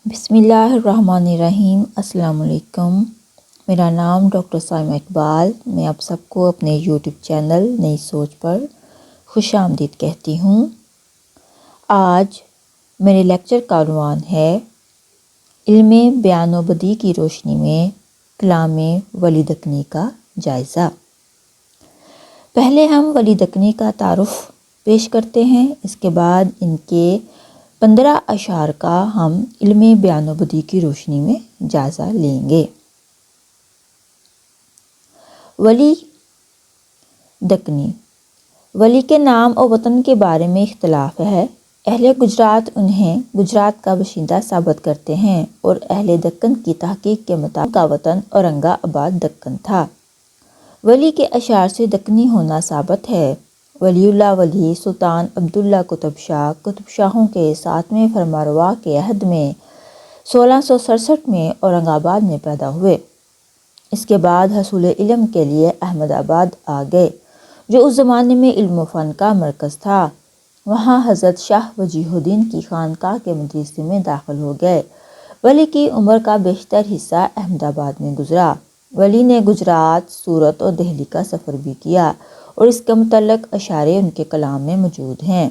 بسم اللہ الرحمن الرحیم۔ السلام علیکم۔ میرا نام ڈاکٹر سائمہ اقبال۔ میں آپ سب کو اپنے یوٹیوب چینل نئی سوچ پر خوش آمدید کہتی ہوں۔ آج میرے لیکچر کا عنوان ہے علم بیان و بدیع کی روشنی میں کلام ولی دکنی کا جائزہ۔ پہلے ہم ولی دکنی کا تعارف پیش کرتے ہیں، اس کے بعد ان کے 15 اشعار کا ہم علم بیان و بدیع کی روشنی میں جائزہ لیں گے۔ ولی دکنی، ولی کے نام اور وطن کے بارے میں اختلاف ہے۔ اہل گجرات انہیں گجرات کا باشندہ ثابت کرتے ہیں اور اہل دکن کی تحقیق کے مطابق کا وطن اورنگ آباد دکن تھا۔ ولی کے اشعار سے دکنی ہونا ثابت ہے۔ ولی اللہ ولی سلطان عبداللہ قطب شاہ قطب شاہوں کے 7ویں فرمانروا کے عہد میں 1667 میں اورنگ آباد میں پیدا ہوئے۔ اس کے بعد حصول علم کے لیے احمد آباد آ گئے، جو اس زمانے میں علم و فن کا مرکز تھا۔ وہاں حضرت شاہ وجیہ الدین کی خانقاہ کے مدرسے میں داخل ہو گئے۔ ولی کی عمر کا بیشتر حصہ احمد آباد میں گزرا۔ ولی نے گجرات، سورت اور دہلی کا سفر بھی کیا اور اس کے متعلق اشعار ان کے کلام میں موجود ہیں۔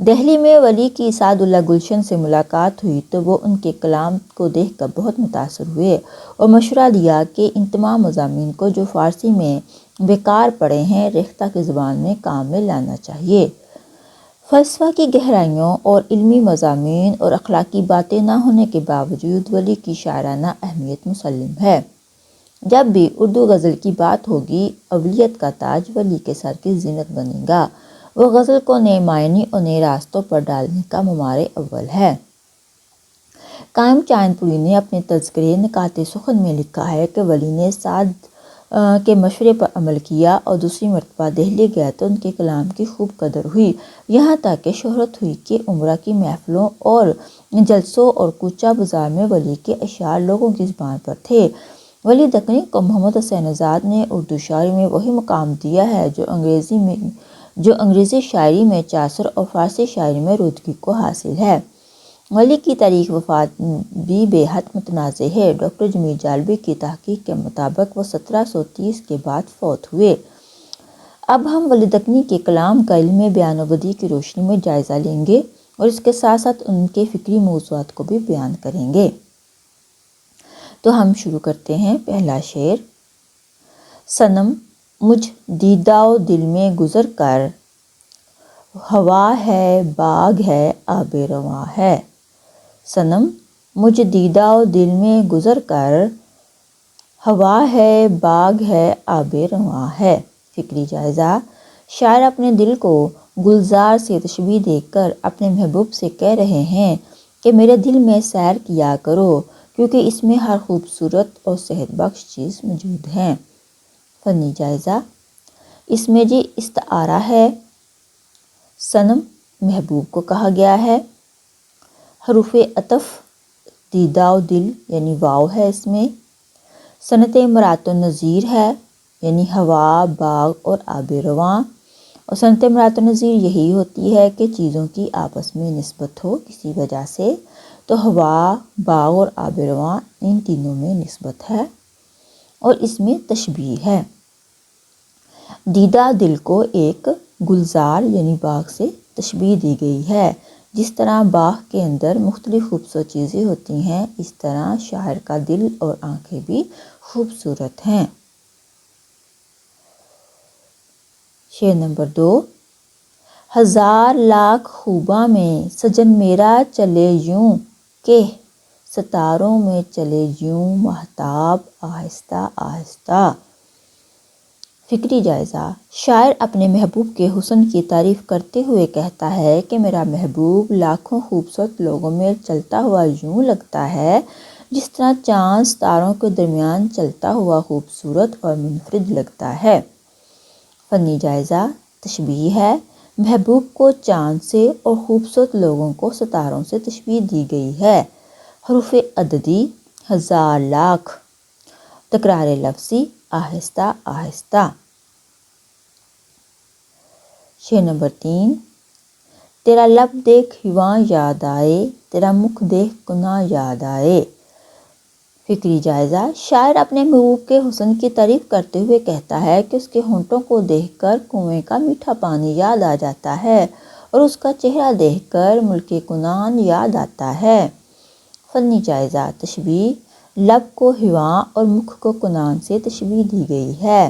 دہلی میں ولی کی سعد اللہ گلشن سے ملاقات ہوئی تو وہ ان کے کلام کو دیکھ کر بہت متاثر ہوئے اور مشورہ دیا کہ ان تمام مضامین کو جو فارسی میں بیکار پڑے ہیں ریختہ کی زبان میں کام میں لانا چاہیے۔ فلسفہ کی گہرائیوں اور علمی مضامین اور اخلاقی باتیں نہ ہونے کے باوجود ولی کی شاعرانہ اہمیت مسلم ہے۔ جب بھی اردو غزل کی بات ہوگی، اولیت کا تاج ولی کے سر کی زینت بنے گا۔ وہ غزل کو نئے معنی اور نئے راستوں پر ڈالنے کا ممار اول ہے۔ قائم چاند پوری نے اپنے تذکرے نکات سخن میں لکھا ہے کہ ولی نے سعد کے مشورے پر عمل کیا اور دوسری مرتبہ دہلی گیا تو ان کے کلام کی خوب قدر ہوئی، یہاں تک کہ شہرت ہوئی کہ عمرہ کی محفلوں اور جلسوں اور کوچہ بازار میں ولی کے اشعار لوگوں کی زبان پر تھے۔ ولی دکنی کو محمد حسین آزاد نے اردو شاعری میں وہی مقام دیا ہے جو انگریزی شاعری میں چاثر اور فارسی شاعری میں رودکی کو حاصل ہے۔ ولی کی تاریخ وفات بھی بے حد متنازع ہے۔ ڈاکٹر جمیل جالبی کی تحقیق کے مطابق وہ 1730 کے بعد فوت ہوئے۔ اب ہم ولی دکنی کے کلام کا علم بیان و بدیع کی روشنی میں جائزہ لیں گے اور اس کے ساتھ ساتھ ان کے فکری موضوعات کو بھی بیان کریں گے۔ تو ہم شروع کرتے ہیں۔ پہلا شعر: صنم مجھ دیدہ و دل میں گزر کر، ہوا ہے باغ ہے آب رواں ہے۔ صنم مجھ دیدہ و دل میں گزر کر، ہوا ہے باغ ہے آب رواں ہے۔ فکری جائزہ: شاعر اپنے دل کو گلزار سے تشبیہ دے کر اپنے محبوب سے کہہ رہے ہیں کہ میرے دل میں سیر کیا کرو، کیونکہ اس میں ہر خوبصورت اور صحت بخش چیز موجود ہے۔ فنی جائزہ: اس میں جی استعارہ ہے۔ صنم محبوب کو کہا گیا ہے۔ حروف عطف دیدہ و دل یعنی واو ہے اس میں۔ صنعت مرات النظیر ہے یعنی ہوا، باغ اور آب رواں، اور صنعت مرات النظیر یہی ہوتی ہے کہ چیزوں کی آپس میں نسبت ہو کسی وجہ سے، تو ہوا، باغ اور آب رواں ان تینوں میں نسبت ہے اور اس میں تشبیہ ہے۔ دیدہ دل کو ایک گلزار یعنی باغ سے تشبیہ دی گئی ہے۔ جس طرح باغ کے اندر مختلف خوبصورت چیزیں ہوتی ہیں، اس طرح شاعر کا دل اور آنکھیں بھی خوبصورت ہیں۔ شعر نمبر 2: ہزار لاکھ خوباں میں سجن میرا چلے یوں، کہ ستاروں میں چلے یوں ماہتاب آہستہ آہستہ۔ فکری جائزہ: شاعر اپنے محبوب کے حسن کی تعریف کرتے ہوئے کہتا ہے کہ میرا محبوب لاکھوں خوبصورت لوگوں میں چلتا ہوا یوں لگتا ہے جس طرح چاند ستاروں کے درمیان چلتا ہوا خوبصورت اور منفرد لگتا ہے۔ فنی جائزہ: تشبیہ ہے۔ محبوب کو چاند سے اور خوبصورت لوگوں کو ستاروں سے تشبیہ دی گئی ہے۔ حروف عددی: ہزار لاکھ۔ تکرار لفظی: آہستہ آہستہ۔ شعر نمبر 3: تیرا لب دیکھ ہواں یاد آئے، تیرا مکھ دیکھ کناں یاد آئے۔ فکری جائزہ، شاعر اپنے محبوب کے حسن کی تعریف کرتے ہوئے کہتا ہے کہ اس کے ہونٹوں کو دیکھ کر کنویں کا میٹھا پانی یاد آ جاتا ہے اور اس کا چہرہ دیکھ کر ملک کنعان یاد آتا ہے۔ فنی جائزہ، تشبیہ، لب کو ہواں اور مکھ کو کنعان سے تشبیہ دی گئی ہے۔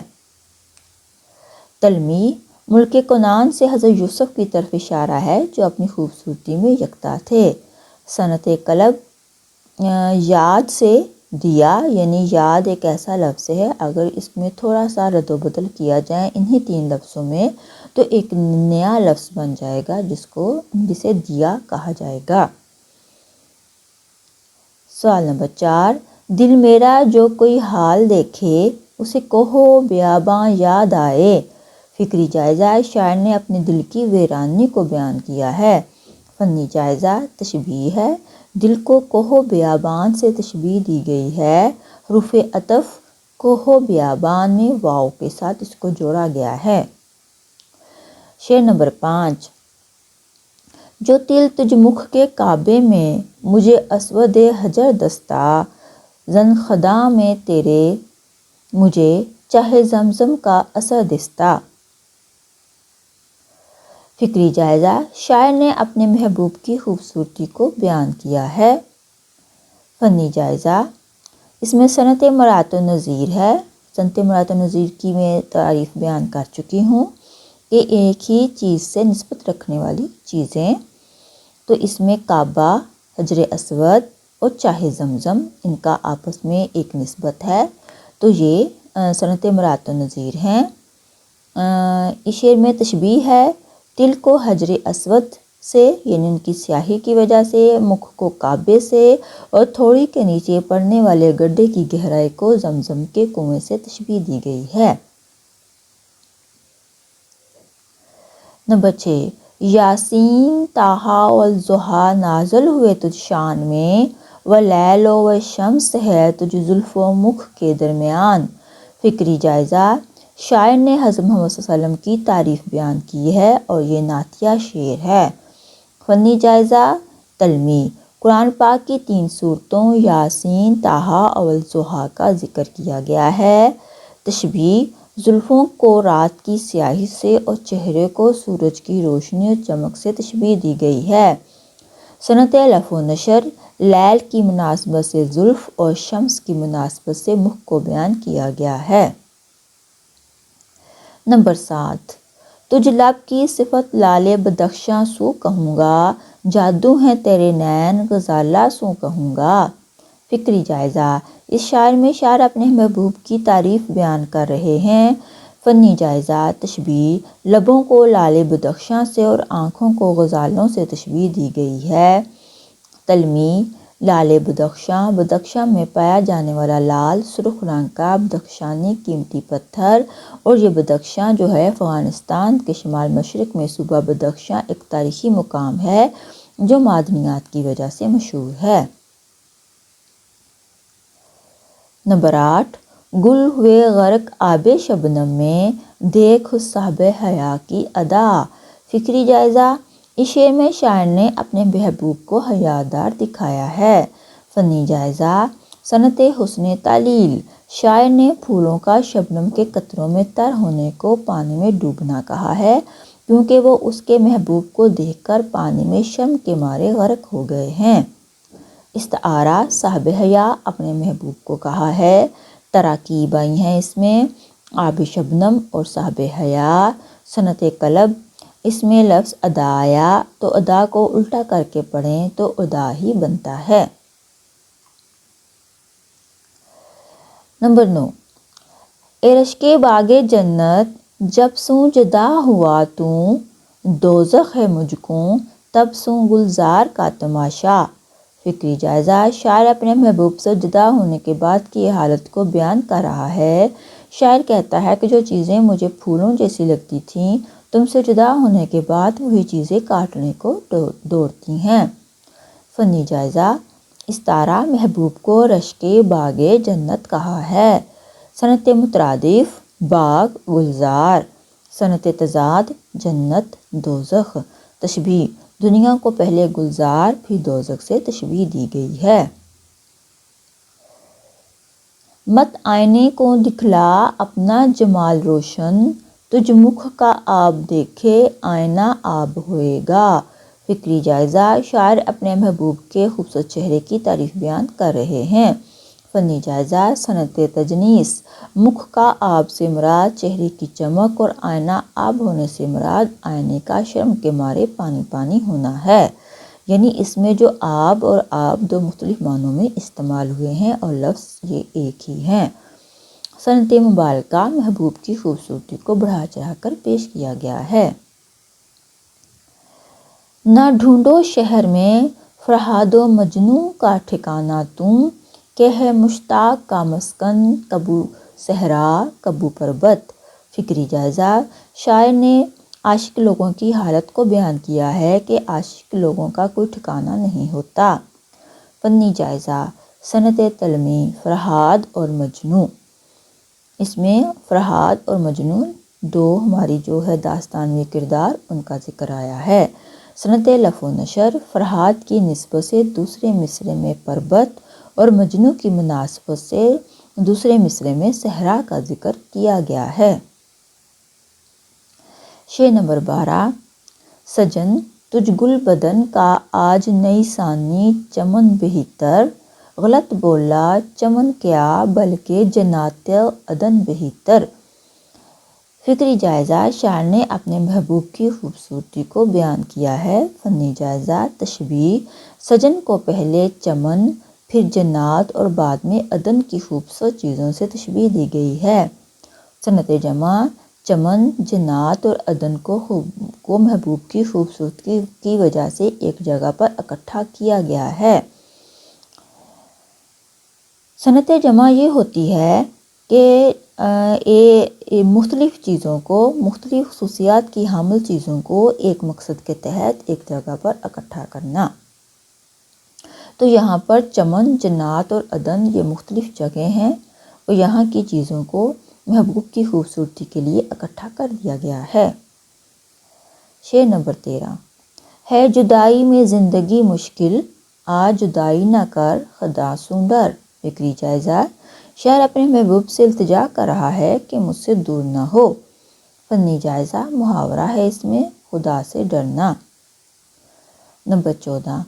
تلمیح، ملک کنعان سے حضرت یوسف کی طرف اشارہ ہے جو اپنی خوبصورتی میں یکتا تھے۔ صنعت قلب، یاد سے دیا، یعنی یاد ایک ایسا لفظ ہے اگر اس میں تھوڑا سا رد و بدل کیا جائے انہی 3 لفظوں میں تو ایک نیا لفظ بن جائے گا جسے دیا کہا جائے گا۔ سوال نمبر 4، دل میرا جو کوئی حال دیکھے اسے کہو بیاباں یاد آئے۔ فکری جائزہ، شاعر نے اپنے دل کی ویرانی کو بیان کیا ہے۔ فنی جائزہ، تشبیہ ہے، دل کو کوہ بیابان سے تشبیہ دی گئی ہے۔ حروف عطف کوہ بیابان میں واو کے ساتھ اس کو جوڑا گیا ہے۔ شعر نمبر 5، جو تل تجھ مکھ کے کعبے میں مجھے اسود حجر دستہ، زن خداں میں تیرے مجھے چاہے زمزم کا اثر دستہ۔ فکری جائزہ، شاعر نے اپنے محبوب کی خوبصورتی کو بیان کیا ہے۔ فنی جائزہ، اس میں صنعت مرات و نظیر ہے۔ صنعت مرات و نظیر کی میں تعریف بیان کر چکی ہوں کہ ایک ہی چیز سے نسبت رکھنے والی چیزیں، تو اس میں کعبہ، حجر اسود اور چاہے زمزم، ان کا آپس میں ایک نسبت ہے، تو یہ صنعت مرات و نظیر ہیں۔ اس شعر میں تشبیہ ہے، تل کو حجر اسود سے یعنی ان کی سیاہی کی وجہ سے، مکھ کو کعبے سے اور تھوڑی کے نیچے پڑنے والے گڈھے کی گہرائی کو زمزم کے کنویں سے تشبیہ دی گئی ہے۔ نمبر 6، یاسین طٰہٰ والضحیٰ نازل ہوئے تجھ شان میں، واللیل والشمس ہے تجھ زلف و مکھ کے درمیان۔ فکری جائزہ، شاعر نے حضرت محمد صلی اللہ علیہ وسلم کی تعریف بیان کی ہے اور یہ نعتیہ شعر ہے۔ فنی جائزہ، تلمیح، قرآن پاک کی 3 سورتوں یاسین، طٰہٰ اور والضحیٰ کا ذکر کیا گیا ہے۔ تشبیہ، زلفوں کو رات کی سیاہی سے اور چہرے کو سورج کی روشنی اور چمک سے تشبیہ دی گئی ہے۔ صنعت لفظ و نشر، لیل کی مناسبت سے زلف اور شمس کی مناسبت سے مکھ کو بیان کیا گیا ہے۔ نمبر 7، تجھ لب کی صفت لعل بدخشاں سو کہوں گا، جادو ہیں تیرے نین غزالہ سو کہوں گا۔ فکری جائزہ، اس شعر میں شاعر اپنے محبوب کی تعریف بیان کر رہے ہیں۔ فنی جائزہ، تشبیہ، لبوں کو لعل بدخشاں سے اور آنکھوں کو غزالوں سے تشبیہ دی گئی ہے۔ تلمیح، لعل بدخشاں، بدخشاں میں پایا جانے والا لال سرخ رنگ کا بدخشانی قیمتی پتھر، اور یہ بدخشاں جو ہے افغانستان کے شمال مشرق میں صوبہ بدخشاں ایک تاریخی مقام ہے جو معدنیات کی وجہ سے مشہور ہے۔ نمبر 8، گل ہوئے غرق آب شبنم میں، دیکھ صاحب حیا کی ادا۔ فکری جائزہ، اس شعر میں شاعر نے اپنے محبوب کو حیادار دکھایا ہے۔ فنی جائزہ، صنعت حسن تعلیل، شاعر نے پھولوں کا شبنم کے قطروں میں تر ہونے کو پانی میں ڈوبنا کہا ہے کیونکہ وہ اس کے محبوب کو دیکھ کر پانی میں شرم کے مارے غرق ہو گئے ہیں۔ استعارہ، صاحب حیا اپنے محبوب کو کہا ہے۔ تراکیب آئی ہیں اس میں، آب شبنم اور صاحب حیا۔ صنعت قلب، اس میں لفظ ادا آیا تو ادا کو الٹا کر کے پڑھیں تو ادا ہی بنتا ہے۔ نمبر 9، اے رشک باغ جنت جب سوں جدا ہوا تو، دوزخ ہے مجھ کو تب سوں گلزار کا تماشا۔ فکری جائزہ، شاعر اپنے محبوب سے جدا ہونے کے بعد کی حالت کو بیان کر رہا ہے۔ شاعر کہتا ہے کہ جو چیزیں مجھے پھولوں جیسی لگتی تھیں تم سے جدا ہونے کے بعد وہی چیزیں کاٹنے کو دوڑتی ہیں۔ فنی جائزہ، استعارہ، محبوب کو رشک باغ جنت کہا ہے۔ صنعت مترادف، باغ گلزار، صنعت تضاد، جنت دوزخ۔ تشبیہ، دنیا کو پہلے گلزار پھر دوزخ سے تشبیہ دی گئی ہے۔ مت آئینے کو دکھلا اپنا جمال روشن، تجھ مکھ کا آب دیکھے آئینہ آب ہوئے گا۔ فکری جائزہ، شاعر اپنے محبوب کے خوبصورت چہرے کی تعریف بیان کر رہے ہیں۔ فنی جائزہ، صنعت تجنیس، مکھ کا آب سے مراد چہرے کی چمک اور آئینہ آب ہونے سے مراد آئینے کا شرم کے مارے پانی پانی ہونا ہے۔ یعنی اس میں جو آب اور آب دو مختلف معنوں میں استعمال ہوئے ہیں اور لفظ یہ ایک ہی ہیں۔ صنعت مبالغہ، محبوب کی خوبصورتی کو بڑھا چڑھا کر پیش کیا گیا ہے۔ نہ ڈھونڈو شہر میں فرہاد و مجنوں کا ٹھکانہ تم، کہ ہے مشتاق کا مسکن کبو صحرا کبو پربت۔ فکری جائزہ، شاعر نے عاشق لوگوں کی حالت کو بیان کیا ہے کہ عاشق لوگوں کا کوئی ٹھکانہ نہیں ہوتا۔ فنی جائزہ، صنعت تلميع، فرہاد اور مجنوں۔ اس میں فرہاد اور مجنوں دو ہماری جو ہے داستانوی کردار ان کا ذکر آیا ہے۔ صنعت لفظ و نشر، فرہاد کی نسبت سے دوسرے مصرعے میں پربت اور مجنوں کی مناسبت سے دوسرے مصرعے میں صحرا کا ذکر کیا گیا ہے۔ شعر نمبر 12۔ سجن تجھ گل بدن کا آج نئی ثانی چمن بہتر، غلط بولا چمن کیا بلکہ جنات عدن بہتر۔ فکری جائزہ، شاعر نے اپنے محبوب کی خوبصورتی کو بیان کیا ہے۔ فنی جائزہ، تشبیہ، سجن کو پہلے چمن پھر جنات اور بعد میں عدن کی خوبصورت چیزوں سے تشبیہ دی گئی ہے۔ صنعت جمع، چمن، جنات اور عدن کو محبوب کی خوبصورتی کی وجہ سے ایک جگہ پر اکٹھا کیا گیا ہے۔ صنعت جمع یہ ہوتی ہے کہ مختلف چیزوں کو، مختلف خصوصیات کی حامل چیزوں کو ایک مقصد کے تحت ایک جگہ پر اکٹھا کرنا۔ تو یہاں پر چمن، جنات اور عدن یہ مختلف جگہیں ہیں اور یہاں کی چیزوں کو محبوب کی خوبصورتی کے لیے اکٹھا کر دیا گیا ہے۔ شعر نمبر 13۔ ہے جدائی میں زندگی مشکل، آ جدائی نہ کر خدا سوں ڈر۔ فکری جائزہ، شاعر اپنے محبوب سے التجا کر رہا ہے کہ مجھ سے دور نہ ہو۔ فنی جائزہ، محاورہ ہے اس میں، خدا سے ڈرنا۔ نمبر 14۔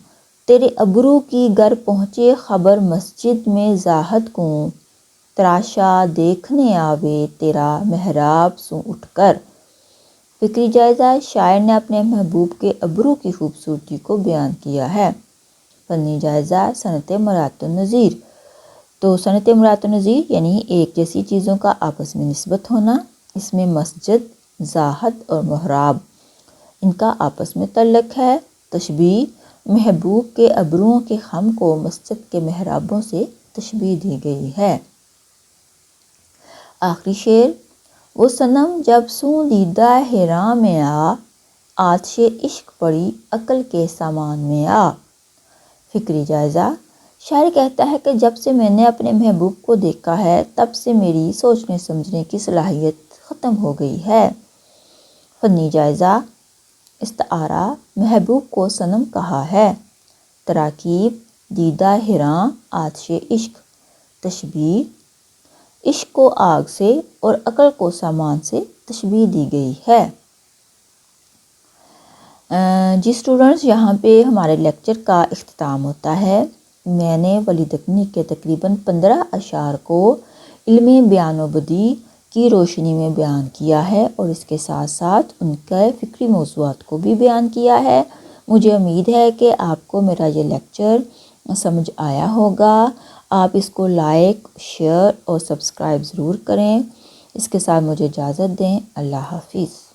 تیرے ابرو کی گر پہنچے خبر مسجد میں زاہد کو، تراشا دیکھنے آوے تیرا محراب سوں اٹھ کر۔ فکری جائزہ، شاعر نے اپنے محبوب کے ابرو کی خوبصورتی کو بیان کیا ہے۔ فنی جائزہ، صنعت مرات النظیر۔ تو صنعت مرات النظیر یعنی ایک جیسی چیزوں کا آپس میں نسبت ہونا۔ اس میں مسجد، زاہد اور محراب ان کا آپس میں تعلق ہے۔ تشبیہ، محبوب کے ابروؤں کے خم کو مسجد کے محرابوں سے تشبیہ دی گئی ہے۔ آخری شعر۔ وہ صنم جب سوں دیدہ حیراں میں آتش عشق پڑی عقل کے سامان میں آ۔ فکری جائزہ، شاعر کہتا ہے کہ جب سے میں نے اپنے محبوب کو دیکھا ہے تب سے میری سوچنے سمجھنے کی صلاحیت ختم ہو گئی ہے۔ فنی جائزہ، استعارہ، محبوب کو صنم کہا ہے۔ تراکیب، دیدہ حیراں، آتش عشق۔ تشبیہ، عشق کو آگ سے اور عقل کو سامان سے تشبیہ دی گئی ہے۔ جی اسٹوڈنٹس، یہاں پہ ہمارے لیکچر کا اختتام ہوتا ہے۔ میں نے ولی دکنی کے تقریباً 15 اشعار کو علم بیان و بدیع کی روشنی میں بیان کیا ہے اور اس کے ساتھ ساتھ ان کے فکری موضوعات کو بھی بیان کیا ہے۔ مجھے امید ہے کہ آپ کو میرا یہ لیکچر سمجھ آیا ہوگا۔ آپ اس کو لائک، شیئر اور سبسکرائب ضرور کریں۔ اس کے ساتھ مجھے اجازت دیں۔ اللہ حافظ۔